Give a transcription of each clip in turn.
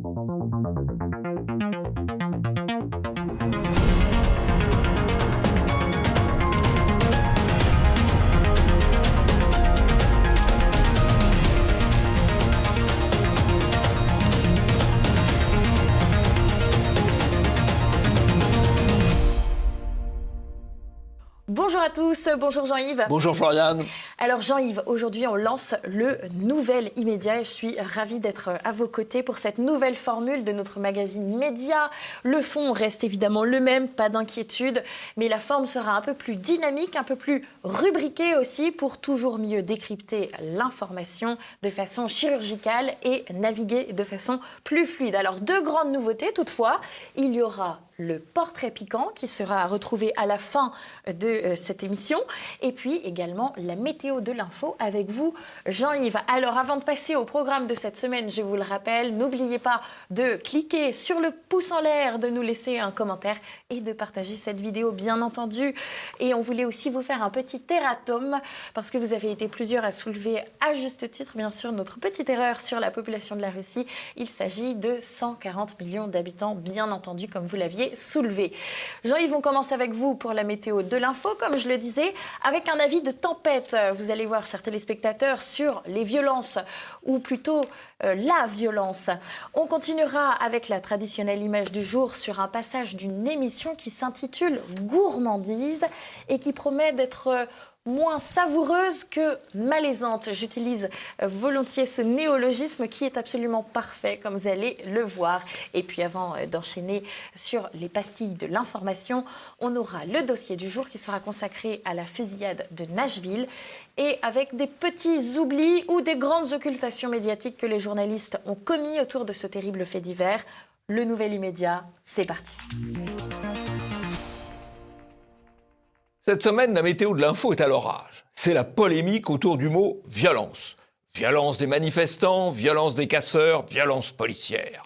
Bonjour à tous, bonjour Jean-Yves. Bonjour Floriane. Alors Jean-Yves, aujourd'hui on lance le Nouvel Immédiat et je suis ravie d'être à vos côtés pour cette nouvelle formule de notre magazine Média. Le fond reste évidemment le même, pas d'inquiétude, mais la forme sera un peu plus dynamique, un peu plus rubriquée aussi pour toujours mieux décrypter l'information de façon chirurgicale et naviguer de façon plus fluide. Alors deux grandes nouveautés toutefois, il y aura le portrait piquant qui sera retrouvé à la fin de cette émission et puis également la météo de l'info avec vous Jean-Yves. Alors avant de passer au programme de cette semaine, je vous le rappelle, n'oubliez pas de cliquer sur le pouce en l'air, de nous laisser un commentaire et de partager cette vidéo bien entendu. Et on voulait aussi vous faire un petit erratum parce que vous avez été plusieurs à soulever à juste titre bien sûr notre petite erreur sur la population de la Russie. Il s'agit de 140 millions d'habitants bien entendu comme vous l'aviez soulevé. Jean-Yves, on commence avec vous pour la météo de l'info, comme je le disais, avec un avis de tempête. Vous allez voir, chers téléspectateurs, sur les violences, ou plutôt la violence. On continuera avec la traditionnelle image du jour sur un passage d'une émission qui s'intitule Gourmandise et qui promet d'être moins savoureuse que malaisante. J'utilise volontiers ce néologisme qui est absolument parfait, comme vous allez le voir. Et puis avant d'enchaîner sur les pastilles de l'information, on aura le dossier du jour qui sera consacré à la fusillade de Nashville et avec des petits oublis ou des grandes occultations médiatiques que les journalistes ont commis autour de ce terrible fait divers. Le Nouvel Immédiat, c'est parti. Cette semaine, la météo de l'info est à l'orage. C'est la polémique autour du mot « violence ». Violence des manifestants, violence des casseurs, violence policière.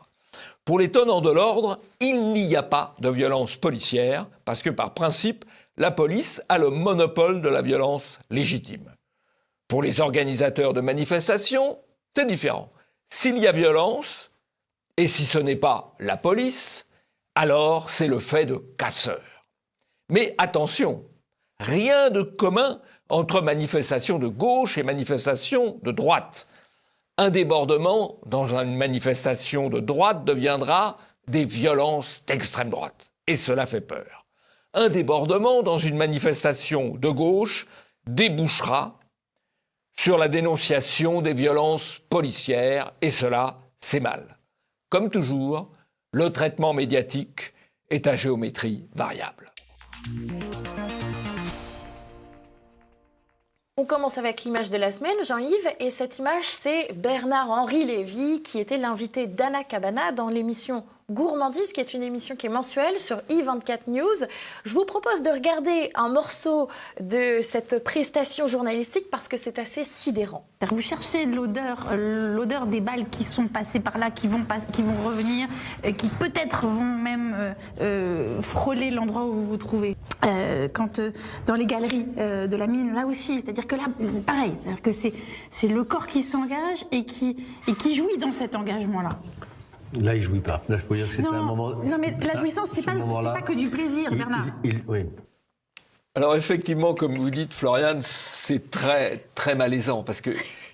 Pour les tenants de l'ordre, il n'y a pas de violence policière parce que par principe, la police a le monopole de la violence légitime. Pour les organisateurs de manifestations, c'est différent. S'il y a violence, et si ce n'est pas la police, alors c'est le fait de casseurs. Mais attention, rien de commun entre manifestation de gauche et manifestation de droite. Un débordement dans une manifestation de droite deviendra des violences d'extrême droite. Et cela fait peur. Un débordement dans une manifestation de gauche débouchera sur la dénonciation des violences policières. Et cela, c'est mal. Comme toujours, le traitement médiatique est à géométrie variable. On commence avec l'image de la semaine, Jean-Yves, et cette image, c'est Bernard-Henri Lévy, qui était l'invité d'Anna Cabana dans l'émission Gourmandise, qui est une émission qui est mensuelle sur i24 News. Je vous propose de regarder un morceau de cette prestation journalistique parce que c'est assez sidérant. Vous cherchez l'odeur des balles qui sont passées par là, qui vont revenir, qui peut-être vont même frôler l'endroit où vous vous trouvez. Dans les galeries de la mine, là aussi, c'est-à-dire que là, pareil, c'est-à-dire que c'est le corps qui s'engage et qui jouit dans cet engagement-là. Là, il jouit pas. Là, je peux dire que c'était un moment... Non, mais la jouissance, c'est pas que du plaisir, Bernard. Oui. Alors effectivement, comme vous dites, Floriane, c'est très, très malaisant parce que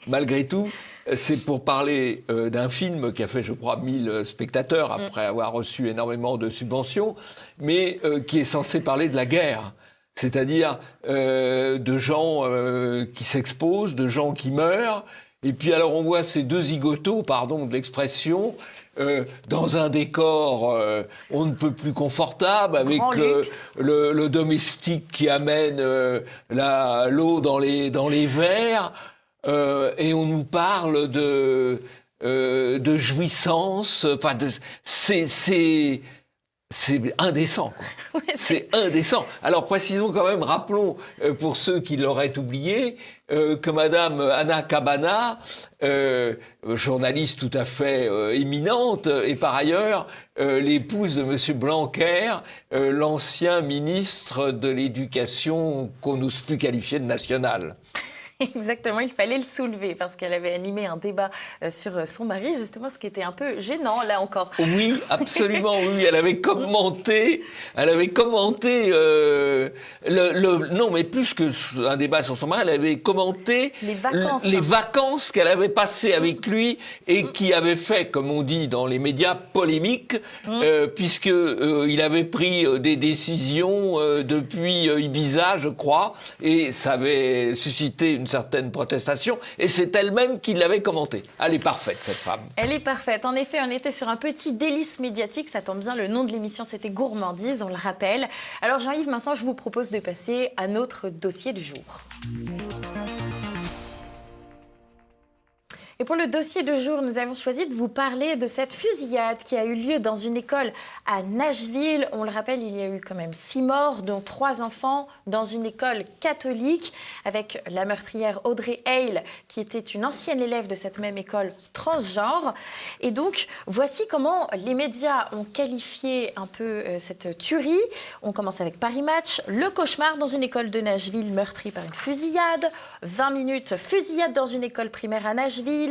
malgré tout, c'est pour parler d'un film qui a fait, je crois, 1000 spectateurs après avoir reçu énormément de subventions, mais qui est censé parler de la guerre. C'est-à-dire de gens qui s'exposent, de gens qui meurent. Et puis alors on voit ces deux zigotos, pardon de l'expression, dans un décor on ne peut plus confortable, avec le domestique qui amène l'eau dans les verres, et on nous parle de jouissance. Enfin, c'est indécent, quoi. Ouais, c'est indécent. Alors précisons quand même, rappelons pour ceux qui l'auraient oublié, que Madame Anna Cabana, journaliste tout à fait éminente, et par ailleurs l'épouse de Monsieur Blanquer, l'ancien ministre de l'Éducation qu'on n'ose plus qualifier de national. Exactement, il fallait le soulever parce qu'elle avait animé un débat sur son mari, justement, ce qui était un peu gênant, là encore. Oui, absolument, oui. Elle avait commenté non, mais plus qu'un débat sur son mari, elle avait commenté les vacances qu'elle avait passées avec lui et qui avaient fait, comme on dit dans les médias, polémique, puisque il avait pris des décisions depuis Ibiza, je crois, et ça avait suscité une certaine protestation, et c'est elle-même qui l'avait commenté. Elle est parfaite, cette femme. Elle est parfaite. En effet, on était sur un petit délice médiatique, ça tombe bien, le nom de l'émission c'était Gourmandise, on le rappelle. Alors Jean-Yves, maintenant je vous propose de passer à notre dossier du jour. Et pour le dossier du jour, nous avons choisi de vous parler de cette fusillade qui a eu lieu dans une école à Nashville. On le rappelle, il y a eu quand même 6 morts, dont 3 enfants, dans une école catholique, avec la meurtrière Audrey Hale, qui était une ancienne élève de cette même école transgenre. Et donc, voici comment les médias ont qualifié un peu cette tuerie. On commence avec Paris Match. Le cauchemar dans une école de Nashville meurtrie par une fusillade. 20 minutes, fusillade dans une école primaire à Nashville.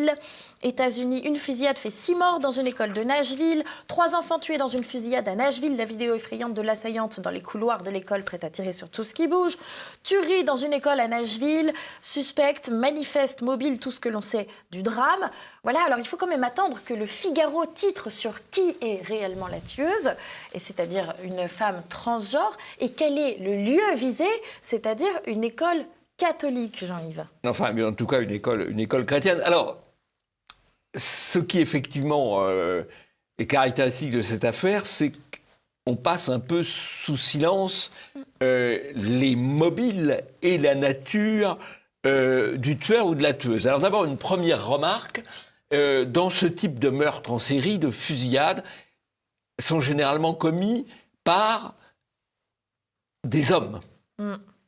États-Unis, une fusillade fait 6 morts dans une école de Nashville. 3 enfants tués dans une fusillade à Nashville. La vidéo effrayante de l'assaillante dans les couloirs de l'école prête à tirer sur tout ce qui bouge. Tuerie dans une école à Nashville. Suspect, manifeste, mobile, tout ce que l'on sait du drame. Voilà, alors il faut quand même attendre que le Figaro titre sur qui est réellement la tueuse, et c'est-à-dire une femme transgenre, et quel est le lieu visé, c'est-à-dire une école catholique, Jean-Yves. Enfin, mais en tout cas, une école chrétienne. Alors, ce qui effectivement est caractéristique de cette affaire, c'est qu'on passe un peu sous silence les mobiles et la nature du tueur ou de la tueuse. Alors d'abord, une première remarque, dans ce type de meurtre en série, de fusillade, sont généralement commis par des hommes.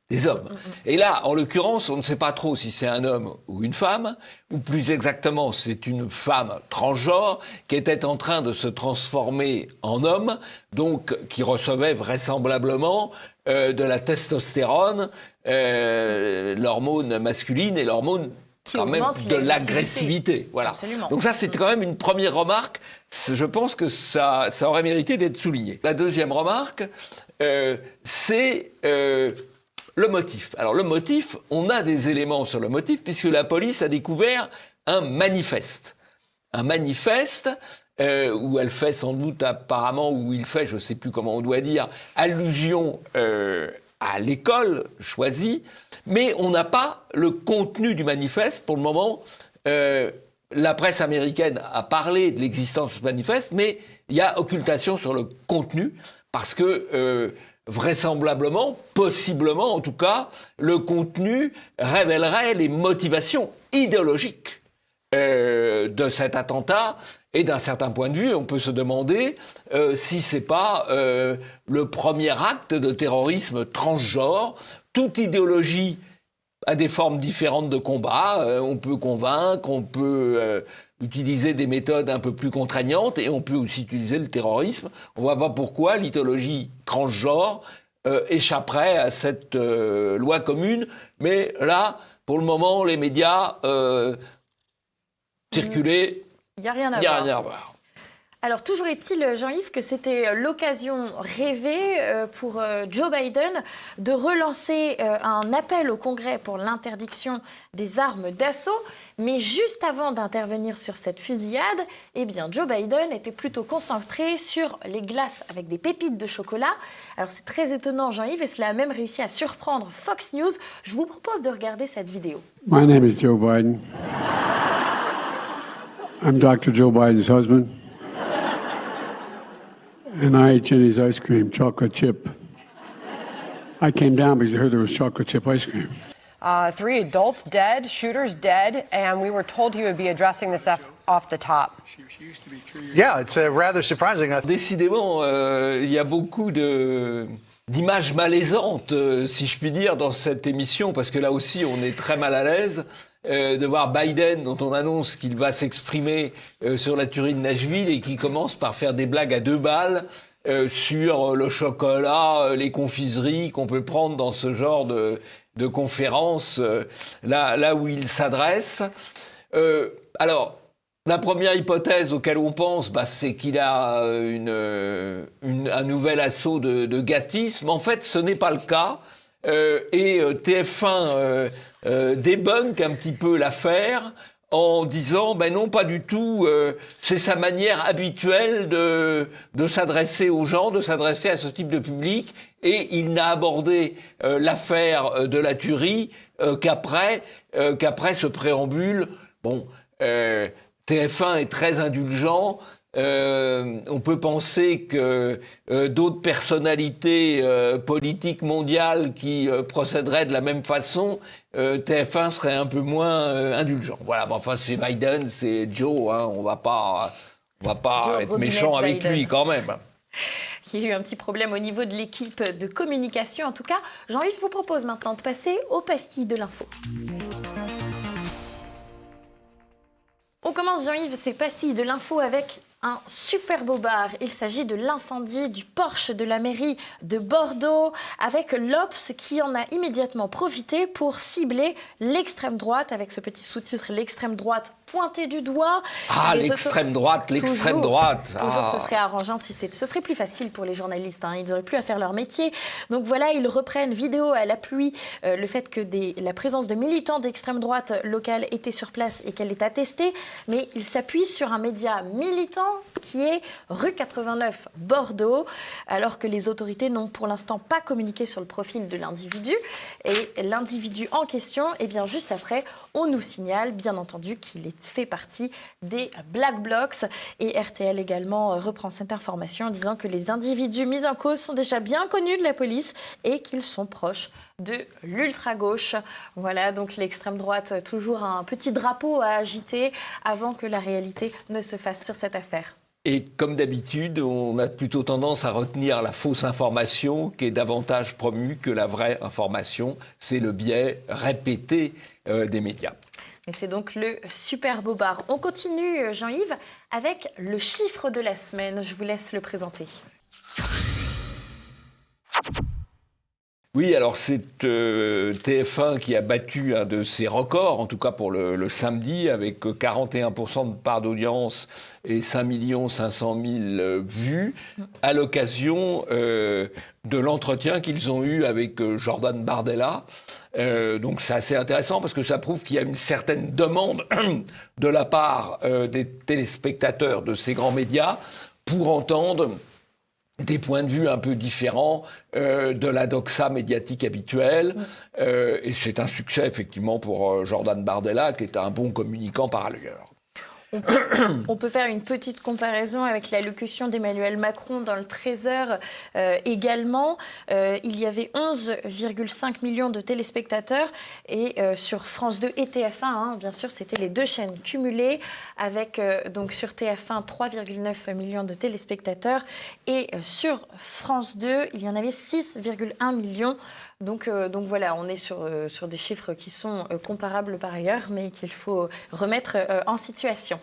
Des hommes. Et là, en l'occurrence, on ne sait pas trop si c'est un homme ou une femme, ou plus exactement, c'est une femme transgenre qui était en train de se transformer en homme, donc qui recevait vraisemblablement de la testostérone, l'hormone masculine et l'hormone quand même de l'agressivité. Voilà. Absolument. Donc ça, c'est quand même une première remarque. Je pense que ça aurait mérité d'être souligné. La deuxième remarque, c'est le motif. Alors le motif, on a des éléments sur le motif puisque la police a découvert un manifeste. Un manifeste où elle fait sans doute apparemment, où il fait, je ne sais plus comment on doit dire, allusion à l'école choisie, mais on n'a pas le contenu du manifeste. Pour le moment, la presse américaine a parlé de l'existence de ce manifeste, mais il y a occultation sur le contenu parce que vraisemblablement, possiblement en tout cas, le contenu révélerait les motivations idéologiques de cet attentat. Et d'un certain point de vue, on peut se demander si c'est pas le premier acte de terrorisme transgenre. Toute idéologie a des formes différentes de combat. On peut convaincre, on peut utiliser des méthodes un peu plus contraignantes et on peut aussi utiliser le terrorisme. On ne voit pas pourquoi l'idéologie transgenre échapperait à cette loi commune. Mais là, pour le moment, les médias circulaient. Il n'y a rien à voir. Alors, toujours est-il, Jean-Yves, que c'était l'occasion rêvée pour Joe Biden de relancer un appel au Congrès pour l'interdiction des armes d'assaut. Mais juste avant d'intervenir sur cette fusillade, eh bien, Joe Biden était plutôt concentré sur les glaces avec des pépites de chocolat. Alors, c'est très étonnant, Jean-Yves, et cela a même réussi à surprendre Fox News. Je vous propose de regarder cette vidéo. My name is Joe Biden. I'm Dr. Joe Biden's husband. And I ate Jenny's ice cream, chocolate chip. I came down because I heard there was chocolate chip ice cream. 3 adults dead, shooters dead, and we were told he would be addressing this off the top. Yeah, it's rather surprising. Décidément, il y a beaucoup d'images malaisantes, si je puis dire, dans cette émission, parce que là aussi, on est très mal à l'aise de voir Biden, dont on annonce qu'il va s'exprimer sur la tuerie de Nashville et qui commence par faire des blagues à 2 balles sur le chocolat, les confiseries qu'on peut prendre dans ce genre de conférence là où il s'adresse. Alors, la première hypothèse auquel on pense, c'est qu'il a un nouvel assaut de gâtisme. En fait, ce n'est pas le cas. Et TF1 débunk un petit peu l'affaire en disant non, pas du tout, c'est sa manière habituelle de s'adresser aux gens, de s'adresser à ce type de public, et il n'a abordé l'affaire de la tuerie qu'après ce préambule. TF1 est très indulgent. On peut penser que d'autres personnalités politiques mondiales qui procéderaient de la même façon, TF1 serait un peu moins indulgent. Voilà, c'est Biden, c'est Joe, on va pas être méchant avec lui quand même. Il y a eu un petit problème au niveau de l'équipe de communication. En tout cas, Jean-Yves vous propose maintenant de passer aux pastilles de l'info. On commence, Jean-Yves, ces pastilles de l'info avec un super bobard. Il s'agit de l'incendie du Porsche de la mairie de Bordeaux, avec l'Obs qui en a immédiatement profité pour cibler l'extrême droite, avec ce petit sous-titre « L'extrême droite pointée du doigt ». L'extrême droite. Toujours, ce serait arrangeant ce serait plus facile pour les journalistes. Ils n'auraient plus à faire leur métier. Donc voilà, ils reprennent vidéo à l'appui le fait que la présence de militants d'extrême droite locale était sur place et qu'elle est attestée. Mais ils s'appuient sur un média militant qui est rue 89 Bordeaux, alors que les autorités n'ont pour l'instant pas communiqué sur le profil de l'individu. Et l'individu en question, juste après, on nous signale, bien entendu, qu'il fait partie des Black Blocs. Et RTL également reprend cette information en disant que les individus mis en cause sont déjà bien connus de la police et qu'ils sont proches de l'ultra-gauche. Voilà, donc l'extrême droite, toujours un petit drapeau à agiter avant que la réalité ne se fasse sur cette affaire. Et comme d'habitude, on a plutôt tendance à retenir la fausse information qui est davantage promue que la vraie information. C'est le biais répété des médias. Et c'est donc le super bobard. On continue, Jean-Yves, avec le chiffre de la semaine. Je vous laisse le présenter. Oui, alors c'est TF1 qui a battu un de ses records, en tout cas pour le samedi, avec 41% de part d'audience et 5 500 000 vues, à l'occasion de l'entretien qu'ils ont eu avec Jordan Bardella. Donc c'est assez intéressant parce que ça prouve qu'il y a une certaine demande de la part des téléspectateurs de ces grands médias pour entendre des points de vue un peu différents de la doxa médiatique habituelle. Et c'est un succès, effectivement, pour Jordan Bardella, qui est un bon communicant par ailleurs. On peut faire une petite comparaison avec l'allocution d'Emmanuel Macron dans le Trésor également. Il y avait 11,5 millions de téléspectateurs et sur France 2 et TF1, bien sûr, c'était les deux chaînes cumulées avec donc sur TF1 3,9 millions de téléspectateurs et sur France 2, il y en avait 6,1 millions. Donc voilà, on est sur des chiffres qui sont comparables par ailleurs, mais qu'il faut remettre en situation.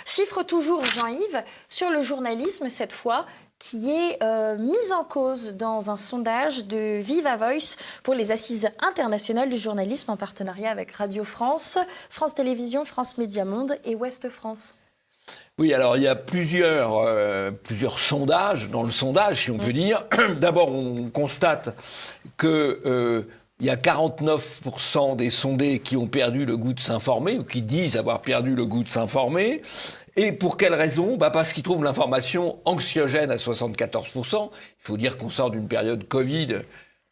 Chiffre toujours, Jean-Yves, sur le journalisme cette fois, qui est mise en cause dans un sondage de Viva Voice pour les Assises internationales du journalisme en partenariat avec Radio France, France Télévisions, France Média Monde et Ouest France. Oui, alors il y a plusieurs sondages, dans le sondage, si on peut dire. D'abord, on constate que il y a 49% des sondés qui ont perdu le goût de s'informer, ou qui disent avoir perdu le goût de s'informer. Et pour quelle raison ? Parce qu'ils trouvent l'information anxiogène à 74%. Il faut dire qu'on sort d'une période Covid.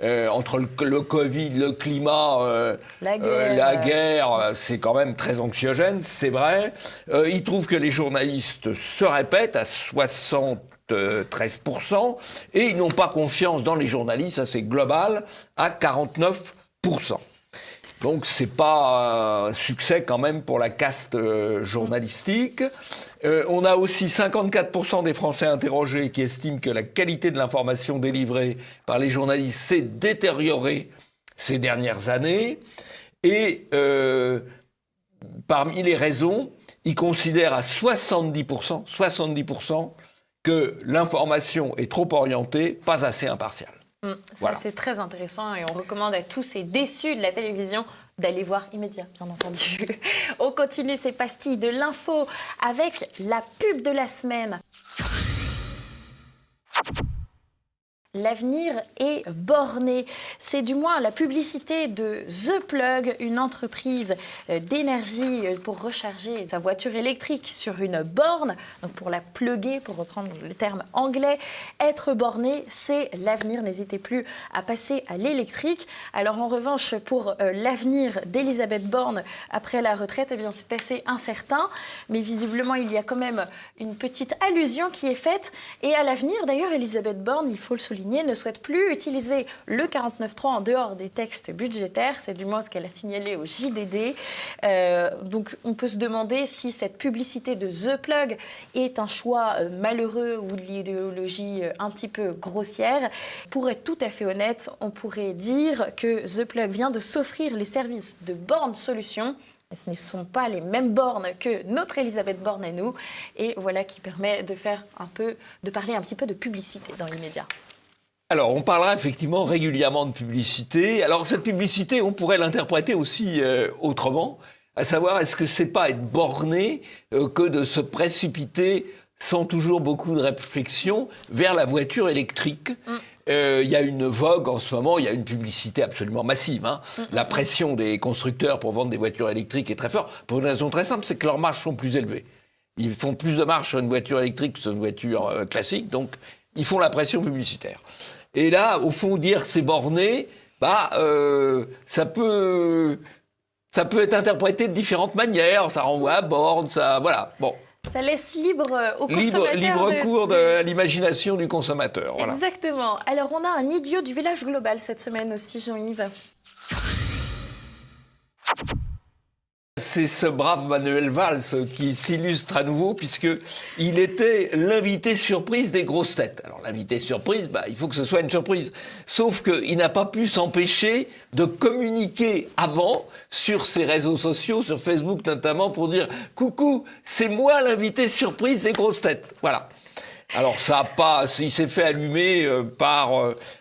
Entre le Covid, le climat, la guerre, c'est quand même très anxiogène, c'est vrai. Ils trouvent que les journalistes se répètent à 73% et ils n'ont pas confiance dans les journalistes, ça c'est global, à 49%. Donc c'est pas un succès quand même pour la caste journalistique. On a aussi 54% des Français interrogés qui estiment que la qualité de l'information délivrée par les journalistes s'est détériorée ces dernières années. Et parmi les raisons, ils considèrent à 70% que l'information est trop orientée, pas assez impartiale. Voilà. C'est très intéressant et on recommande à tous ces déçus de la télévision d'aller voir Immédiat, bien entendu. On continue ces pastilles de l'info avec la pub de la semaine. L'avenir est borné. C'est du moins la publicité de The Plug, une entreprise d'énergie pour recharger sa voiture électrique sur une borne. Donc pour la plugger, pour reprendre le terme anglais, être borné, c'est l'avenir. N'hésitez plus à passer à l'électrique. Alors en revanche, pour l'avenir d'Elisabeth Borne après la retraite, eh bien, c'est assez incertain. Mais visiblement, il y a quand même une petite allusion qui est faite. Et à l'avenir, d'ailleurs, Elisabeth Borne, il faut le souligner, ne souhaite plus utiliser le 49.3 en dehors des textes budgétaires. C'est du moins ce qu'elle a signalé au JDD. Donc on peut se demander si cette publicité de The Plug est un choix malheureux ou de l'idéologie un petit peu grossière. Pour être tout à fait honnête, on pourrait dire que The Plug vient de s'offrir les services de Borne Solutions. Ce ne sont pas les mêmes bornes que notre Elisabeth Borne et nous. Et voilà qui permet de parler un petit peu de publicité dans l'immédiat. Alors, on parlera effectivement régulièrement de publicité. Alors, cette publicité, on pourrait l'interpréter aussi autrement, à savoir, est-ce que c'est pas être borné que de se précipiter sans toujours beaucoup de réflexion vers la voiture électrique. Il y a une vogue en ce moment, il y a une publicité absolument massive. La pression des constructeurs pour vendre des voitures électriques est très forte, pour une raison très simple, c'est que leurs marges sont plus élevées. Ils font plus de marge sur une voiture électrique que sur une voiture classique, donc ils font la pression publicitaire. Et là, au fond, dire c'est borné, ça peut être interprété de différentes manières. Ça renvoie à borne, ça, voilà. Bon. Ça laisse libre au consommateur. Libre cours à l'imagination du consommateur. Voilà. Exactement. Alors, on a un idiot du village global cette semaine aussi, Jean-Yves. C'est ce brave Manuel Valls qui s'illustre à nouveau puisqu'il était l'invité surprise des grosses têtes. Alors l'invité surprise, il faut que ce soit une surprise. Sauf qu'il n'a pas pu s'empêcher de communiquer avant sur ses réseaux sociaux, sur Facebook notamment, pour dire « Coucou, c'est moi l'invité surprise des grosses têtes ». Voilà. Alors il s'est fait allumer par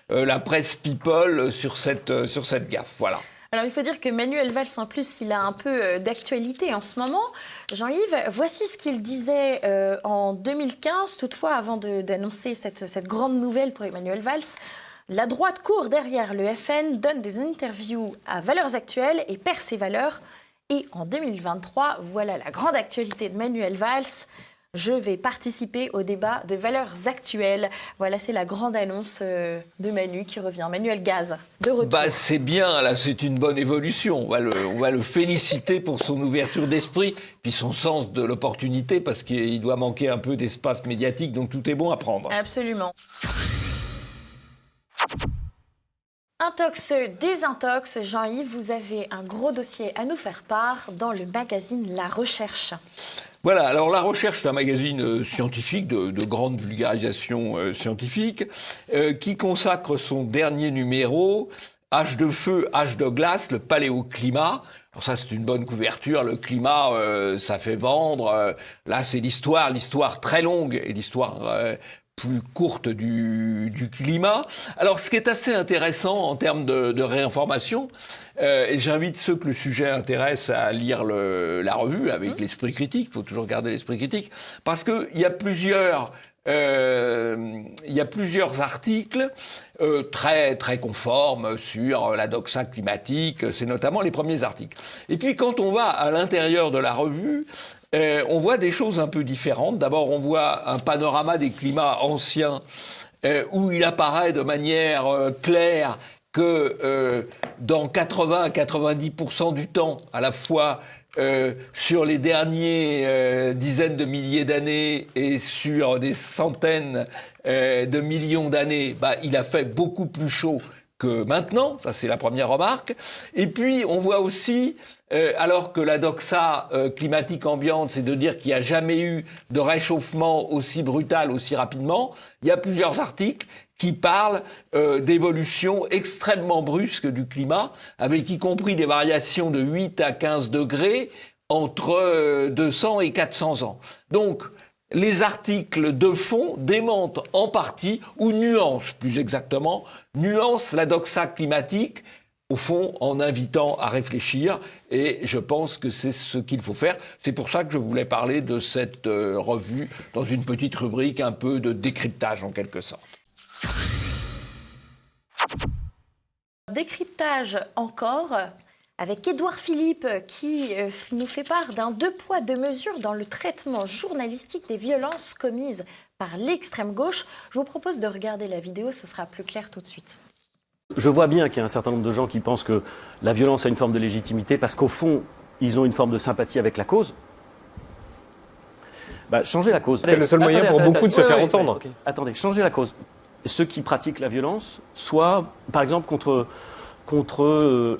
la presse People sur cette gaffe. Voilà. Alors, il faut dire que Manuel Valls, en plus, il a un peu d'actualité en ce moment. Jean-Yves, voici ce qu'il disait en 2015, toutefois, avant d'annoncer cette grande nouvelle pour Emmanuel Valls. La droite court derrière le FN, donne des interviews à Valeurs Actuelles et perd ses valeurs. Et en 2023, voilà la grande actualité de Manuel Valls. Je vais participer au débat de Valeurs Actuelles. Voilà, c'est la grande annonce de Manu qui revient. Manuel Gaz, de retour. C'est bien, là, c'est une bonne évolution. On va le féliciter pour son ouverture d'esprit, puis son sens de l'opportunité, parce qu'il doit manquer un peu d'espace médiatique, donc tout est bon à prendre. Absolument. Intox, désintox. Jean-Yves, vous avez un gros dossier à nous faire part dans le magazine La Recherche. Voilà, alors La Recherche, c'est un magazine scientifique, de grande vulgarisation scientifique, qui consacre son dernier numéro, Âge de feu, âge de glace, le paléoclimat. Alors ça, c'est une bonne couverture. Le climat, ça fait vendre. Là, c'est l'histoire très longue et l'histoire plus courte du climat. Alors, ce qui est assez intéressant en termes de réinformation, et j'invite ceux que le sujet intéresse à lire la revue avec l'esprit critique. Il faut toujours garder l'esprit critique, parce que il y a plusieurs articles très très conformes sur la doxa climatique. C'est notamment les premiers articles. Et puis, quand on va à l'intérieur de la revue, on voit des choses un peu différentes. D'abord, on voit un panorama des climats anciens où il apparaît de manière claire que dans 80 à 90% du temps, à la fois sur les derniers dizaines de milliers d'années et sur des centaines de millions d'années, il a fait beaucoup plus chaud que maintenant. Ça, c'est la première remarque. Et puis, on voit aussi, alors que la doxa climatique ambiante, c'est de dire qu'il n'y a jamais eu de réchauffement aussi brutal, aussi rapidement, il y a plusieurs articles qui parlent d'évolution extrêmement brusque du climat, avec y compris des variations de 8 à 15 degrés entre 200 et 400 ans. Donc, les articles de fond démentent en partie, ou nuancent plus exactement, la doxa climatique, au fond, en invitant à réfléchir, et je pense que c'est ce qu'il faut faire. C'est pour ça que je voulais parler de cette revue dans une petite rubrique un peu de décryptage en quelque sorte. Décryptage encore avec Édouard Philippe qui nous fait part d'un 2 poids 2 mesures dans le traitement journalistique des violences commises par l'extrême gauche. Je vous propose de regarder la vidéo, ce sera plus clair tout de suite. Je vois bien qu'il y a un certain nombre de gens qui pensent que la violence a une forme de légitimité parce qu'au fond, ils ont une forme de sympathie avec la cause. Changez la cause. C'est le seul moyen pour beaucoup de se faire entendre. Okay. Attendez, changez la cause. Ceux qui pratiquent la violence, soit par exemple contre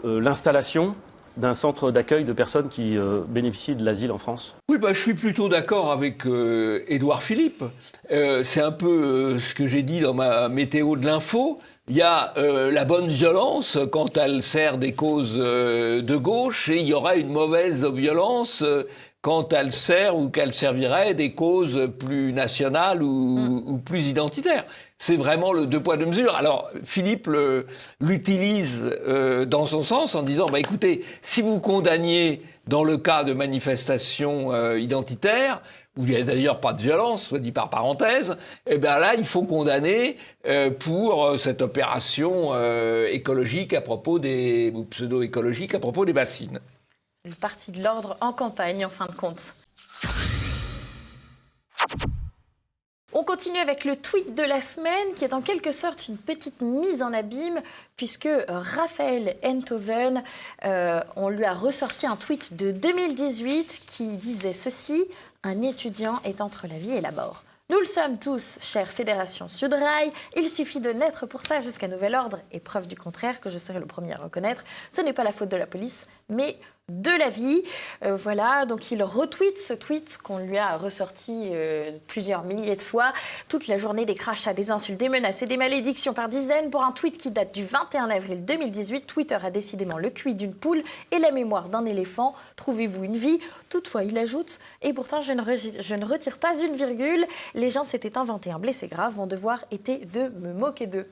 l'installation d'un centre d'accueil de personnes qui bénéficient de l'asile en France. Oui, je suis plutôt d'accord avec Édouard Philippe. C'est un peu ce que j'ai dit dans ma météo de l'info. Il y a la bonne violence quand elle sert des causes de gauche, et il y aura une mauvaise violence quand elle sert ou qu'elle servirait des causes plus nationales ou plus identitaires. C'est vraiment le 2 poids 2 mesures. Alors Philippe l'utilise dans son sens en disant écoutez, si vous condamniez dans le cas de manifestations identitaires, où il n'y a d'ailleurs pas de violence, soit dit par parenthèse, là, il faut condamner pour cette opération écologique ou pseudo-écologique à propos des bassines. Le parti de l'ordre en campagne, en fin de compte. On continue avec le tweet de la semaine, qui est en quelque sorte une petite mise en abîme, puisque Raphaël Enthoven, on lui a ressorti un tweet de 2018 qui disait ceci: « Un étudiant est entre la vie et la mort. Nous le sommes tous, chère Fédération Sudrail. Il suffit de naître pour ça jusqu'à nouvel ordre, et preuve du contraire, que je serai le premier à reconnaître, ce n'est pas la faute de la police, mais de la vie. » Voilà, donc il retweet ce tweet qu'on lui a ressorti plusieurs milliers de fois. Toute la journée, des crachats, des insultes, des menaces et des malédictions par dizaines pour un tweet qui date du 21 avril 2018. Twitter a décidément le QI d'une poule et la mémoire d'un éléphant. Trouvez-vous une vie? Toutefois, il ajoute: et pourtant, je ne retire pas une virgule. Les gens s'étaient inventés un blessé grave. Mon devoir était de me moquer d'eux.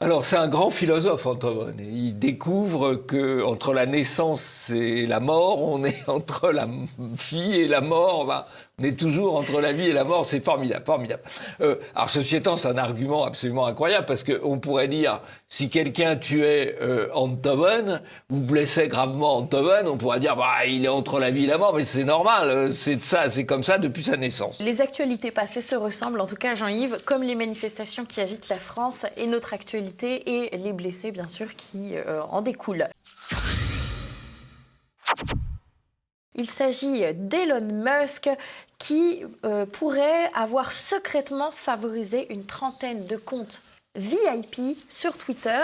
Alors, c'est un grand philosophe, Enthoven. Il découvre que entre la naissance et la mort, on est entre la vie et la mort. On est toujours entre la vie et la mort. C'est formidable, formidable. Alors, ceci étant, c'est un argument absolument incroyable parce qu'on pourrait dire, si quelqu'un tuait Enthoven ou blessait gravement Enthoven, on pourrait dire, il est entre la vie et la mort. Mais c'est normal. C'est comme ça depuis sa naissance. Les actualités passées se ressemblent, en tout cas, Jean-Yves, comme les manifestations qui agitent la France et notre actualité, et les blessés, bien sûr, qui en découlent. Il s'agit d'Elon Musk qui pourrait avoir secrètement favorisé une trentaine de comptes VIP sur Twitter.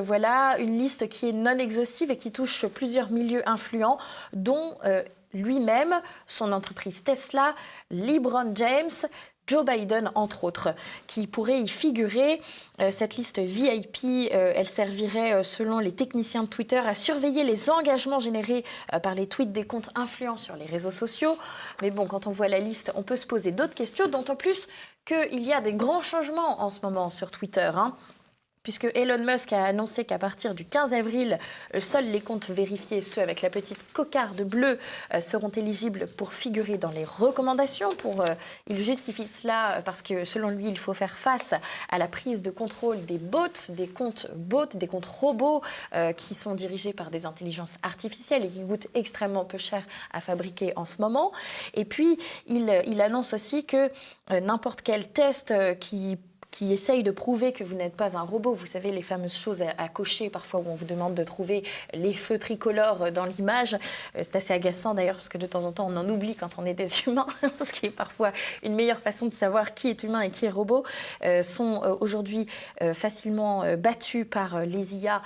Voilà une liste qui est non exhaustive et qui touche plusieurs milieux influents, dont lui-même, son entreprise Tesla, LeBron James, Joe Biden, entre autres, qui pourrait y figurer. Cette liste VIP, elle servirait, selon les techniciens de Twitter, à surveiller les engagements générés par les tweets des comptes influents sur les réseaux sociaux. Mais bon, quand on voit la liste, on peut se poser d'autres questions, d'autant plus qu'il y a des grands changements en ce moment sur Twitter, puisque Elon Musk a annoncé qu'à partir du 15 avril, seuls les comptes vérifiés, ceux avec la petite cocarde bleue, seront éligibles pour figurer dans les recommandations. Il justifie cela parce que, selon lui, il faut faire face à la prise de contrôle des bots, des comptes robots qui sont dirigés par des intelligences artificielles et qui coûtent extrêmement peu cher à fabriquer en ce moment. Et puis, il annonce aussi que n'importe quel test qui essaye de prouver que vous n'êtes pas un robot. Vous savez, les fameuses choses à cocher, parfois, où on vous demande de trouver les feux tricolores dans l'image. C'est assez agaçant, d'ailleurs, parce que de temps en temps, on en oublie quand on est des humains, ce qui est parfois une meilleure façon de savoir qui est humain et qui est robot, sont aujourd'hui facilement battus par les IA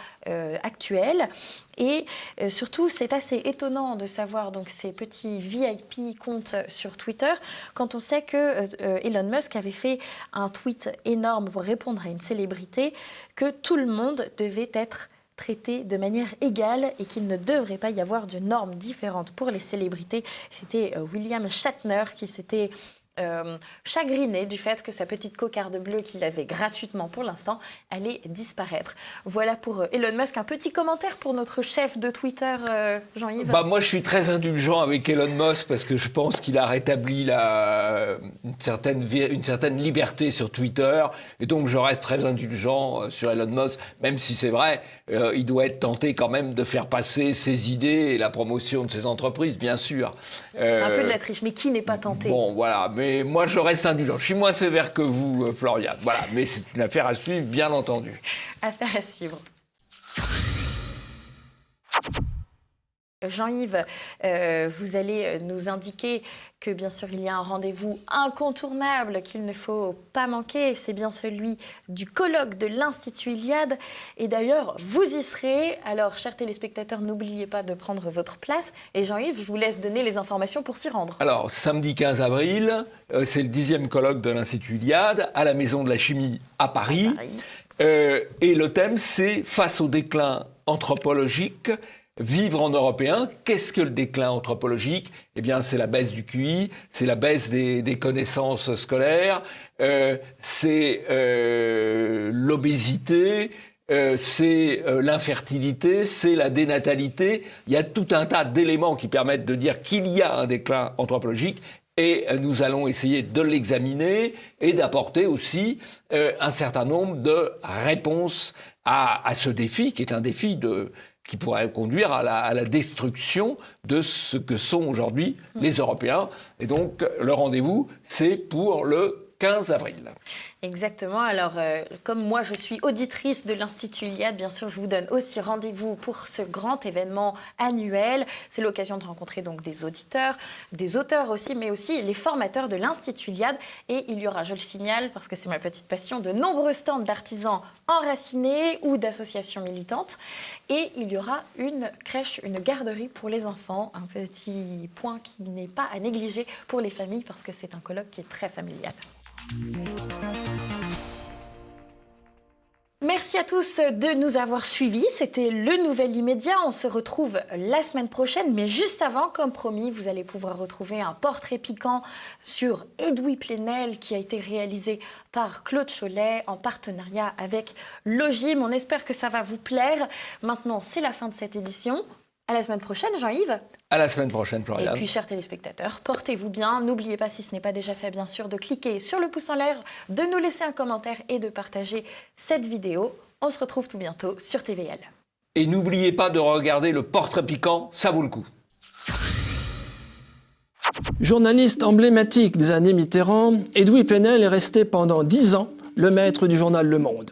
actuelles. Et surtout, c'est assez étonnant de savoir donc ces petits VIP comptes sur Twitter quand on sait que Elon Musk avait fait un tweet énorme pour répondre à une célébrité que tout le monde devait être traités de manière égale et qu'il ne devrait pas y avoir de normes différentes pour les célébrités. C'était William Shatner qui s'était chagriné du fait que sa petite cocarde bleue qu'il avait gratuitement pour l'instant allait disparaître. Voilà pour Elon Musk. Un petit commentaire pour notre chef de Twitter, Jean-Yves. Moi, je suis très indulgent avec Elon Musk parce que je pense qu'il a rétabli une certaine liberté sur Twitter. Et donc, je reste très indulgent sur Elon Musk, même si c'est vrai, il doit être tenté quand même de faire passer ses idées et la promotion de ses entreprises, bien sûr. C'est un peu de la triche, mais qui n'est pas tenté ? Bon, voilà. Mais moi, je reste indulgent. Je suis moins sévère que vous, Florian. Voilà. Mais c'est une affaire à suivre, bien entendu. Affaire à suivre. Jean-Yves, vous allez nous indiquer que bien sûr il y a un rendez-vous incontournable qu'il ne faut pas manquer, c'est bien celui du colloque de l'Institut Iliade. Et d'ailleurs, vous y serez. Alors, chers téléspectateurs, n'oubliez pas de prendre votre place. Et Jean-Yves, je vous laisse donner les informations pour s'y rendre. Alors, samedi 15 avril, c'est le 10e colloque de l'Institut Iliade à la Maison de la Chimie à Paris. Et le thème, c'est « Face au déclin anthropologique ». Vivre en européen, qu'est-ce que le déclin anthropologique ? Eh bien, c'est la baisse du QI, c'est la baisse des connaissances scolaires, c'est l'obésité, c'est l'infertilité, c'est la dénatalité. Il y a tout un tas d'éléments qui permettent de dire qu'il y a un déclin anthropologique. Et nous allons essayer de l'examiner et d'apporter aussi un certain nombre de réponses à ce défi, qui est un défi qui pourrait conduire à la destruction de ce que sont aujourd'hui les Européens. Et donc, le rendez-vous, c'est pour le 15 avril. Exactement. Alors, comme moi, je suis auditrice de l'Institut Iliade, bien sûr, je vous donne aussi rendez-vous pour ce grand événement annuel. C'est l'occasion de rencontrer donc des auditeurs, des auteurs aussi, mais aussi les formateurs de l'Institut Iliade. Et il y aura, je le signale, parce que c'est ma petite passion, de nombreux stands d'artisans enracinés ou d'associations militantes. Et il y aura une crèche, une garderie pour les enfants. Un petit point qui n'est pas à négliger pour les familles, parce que c'est un colloque qui est très familial. Merci à tous de nous avoir suivis. C'était le Nouvel Immédiat. On se retrouve la semaine prochaine. Mais juste avant, comme promis, vous allez pouvoir retrouver un portrait piquant sur Edoui Plenel qui a été réalisé par Claude Cholet en partenariat avec Logim. On espère que ça va vous plaire. Maintenant, c'est la fin de cette édition. À la semaine prochaine, Jean-Yves. À la semaine prochaine, Florian. Et puis, chers téléspectateurs, portez-vous bien. N'oubliez pas, si ce n'est pas déjà fait, bien sûr, de cliquer sur le pouce en l'air, de nous laisser un commentaire et de partager cette vidéo. On se retrouve tout bientôt sur TVL. Et n'oubliez pas de regarder le portrait piquant, ça vaut le coup. Journaliste emblématique des années Mitterrand, Edoui Plenel est resté pendant 10 ans le maître du journal Le Monde.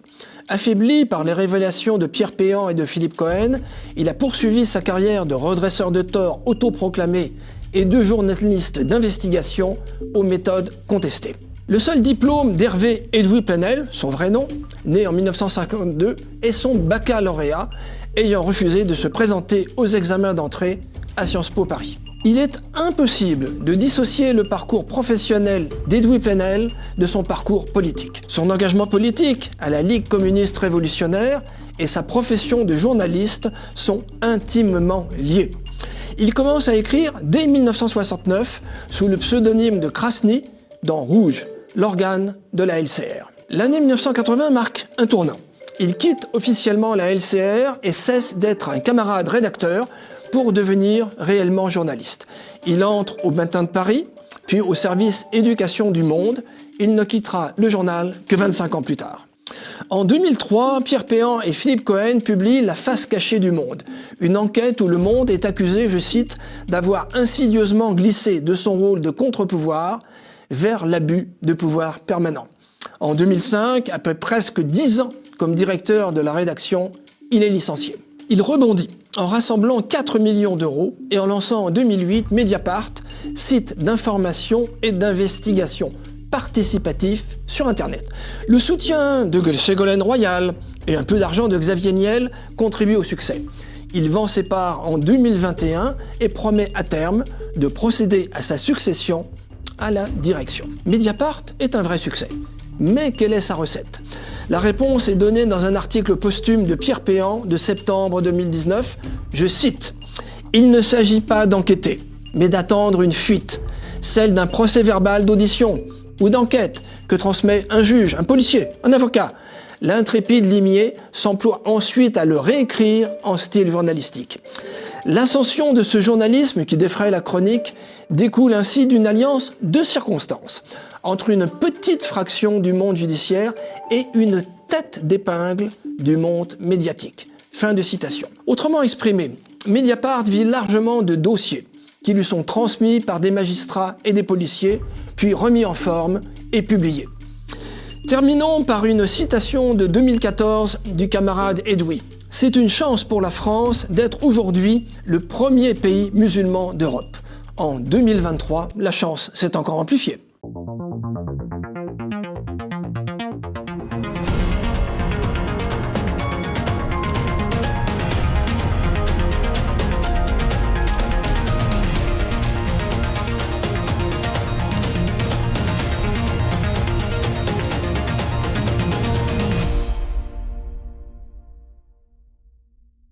Affaibli par les révélations de Pierre Péan et de Philippe Cohen, il a poursuivi sa carrière de redresseur de tort autoproclamé et de journaliste d'investigation aux méthodes contestées. Le seul diplôme d'Hervé Edoui Plenel, son vrai nom, né en 1952, est son baccalauréat, ayant refusé de se présenter aux examens d'entrée à Sciences Po Paris. Il est impossible de dissocier le parcours professionnel d'Edoui Plenel de son parcours politique. Son engagement politique à la Ligue communiste révolutionnaire et sa profession de journaliste sont intimement liés. Il commence à écrire dès 1969 sous le pseudonyme de Krasny dans Rouge, l'organe de la LCR. L'année 1980 marque un tournant. Il quitte officiellement la LCR et cesse d'être un camarade rédacteur pour devenir réellement journaliste. Il entre au Matin de Paris, puis au service éducation du Monde. Il ne quittera le journal que 25 ans plus tard. En 2003, Pierre Péan et Philippe Cohen publient La face cachée du Monde, une enquête où le Monde est accusé, je cite, d'avoir insidieusement glissé de son rôle de contre-pouvoir vers l'abus de pouvoir permanent. En 2005, après presque 10 ans comme directeur de la rédaction, il est licencié. Il rebondit en rassemblant 4 millions d'euros et en lançant en 2008 Mediapart, site d'information et d'investigation participatif sur Internet. Le soutien de Ségolène Royal et un peu d'argent de Xavier Niel contribuent au succès. Il vend ses parts en 2021 et promet à terme de procéder à sa succession à la direction. Mediapart est un vrai succès. Mais quelle est sa recette? La réponse est donnée dans un article posthume de Pierre Péan de septembre 2019. Je cite « Il ne s'agit pas d'enquêter, mais d'attendre une fuite, celle d'un procès-verbal d'audition ou d'enquête que transmet un juge, un policier, un avocat. L'intrépide limier s'emploie ensuite à le réécrire en style journalistique. L'ascension de ce journalisme qui défraie la chronique découle ainsi d'une alliance de circonstances entre une petite fraction du monde judiciaire et une tête d'épingle du monde médiatique. » Fin de citation. Autrement exprimé, Mediapart vit largement de dossiers qui lui sont transmis par des magistrats et des policiers, puis remis en forme et publiés. Terminons par une citation de 2014 du camarade Edoui. « C'est une chance pour la France d'être aujourd'hui le premier pays musulman d'Europe. En 2023, la chance s'est encore amplifiée. »